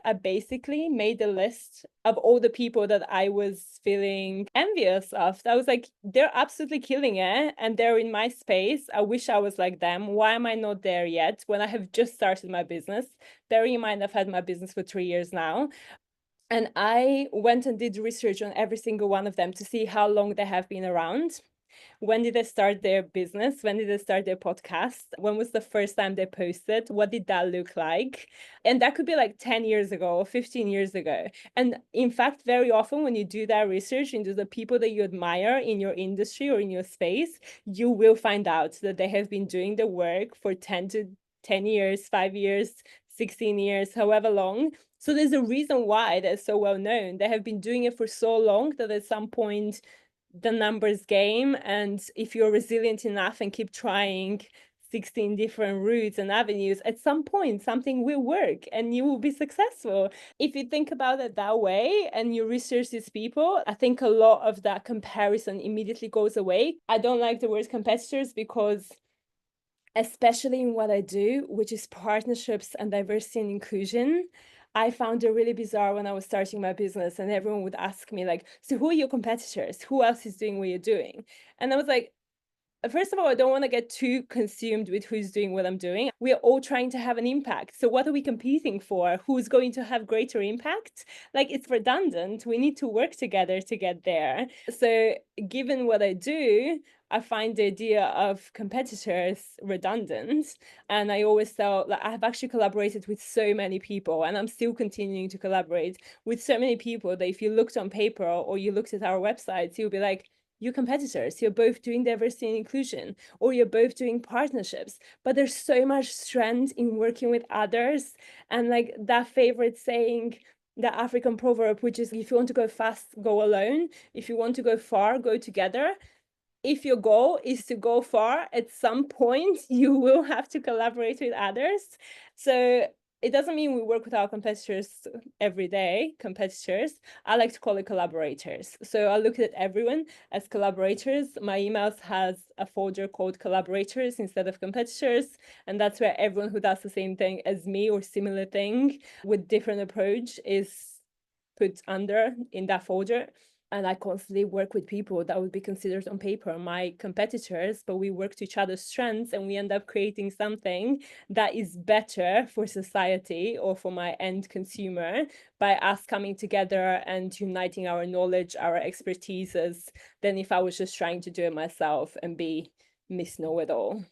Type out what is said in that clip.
I basically made a list of all the people that I was feeling envious of. I was like, they're absolutely killing it and they're in my space. I wish I was like them. Why am I not there yet when I have just started my business? Bearing in mind, I've had my business for 3 years now. And I went and did research on every single one of them to see how long they have been around. When did they start their business? When did they start their podcast? When was the first time they posted? What did that look like? And that could be like 10 years ago or 15 years ago. And in fact, very often when you do that research into the people that you admire in your industry or in your space, you will find out that they have been doing the work for 10 years, 5 years, 16 years, however long. So there's a reason why they're so well known. They have been doing it for so long that at some point the numbers game, and if you're resilient enough and keep trying 16 different routes and avenues, at some point something will work and you will be successful. If you think about it that way and you research these people, I think a lot of that comparison immediately goes away. I don't like the word competitors because, especially in what I do, which is partnerships and diversity and inclusion, I found it really bizarre when I was starting my business and everyone would ask me like, so who are your competitors? Who else is doing what you're doing? And I was like, first of all, I don't want to get too consumed with who's doing what I'm doing. We are all trying to have an impact. So what are we competing for? Who's going to have greater impact? Like, it's redundant. We need to work together to get there. So given what I do, I find the idea of competitors redundant. And I always felt like I've actually collaborated with so many people, and I'm still continuing to collaborate with so many people that if you looked on paper or you looked at our websites, you'll be like, you're competitors, you're both doing diversity and inclusion, or you're both doing partnerships, but there's so much strength in working with others. And like that favorite saying, the African proverb, which is, if you want to go fast, go alone. If you want to go far, go together. If your goal is to go far, at some point you will have to collaborate with others. So it doesn't mean we work with our competitors every day, competitors. I like to call it collaborators. So I look at everyone as collaborators. My emails has a folder called collaborators instead of competitors. And that's where everyone who does the same thing as me or similar thing with different approach is put under in that folder. And I constantly work with people that would be considered on paper my competitors, but we work to each other's strengths and we end up creating something that is better for society or for my end consumer by us coming together and uniting our knowledge, our expertises, than if I was just trying to do it myself and be Miss Know-it-all.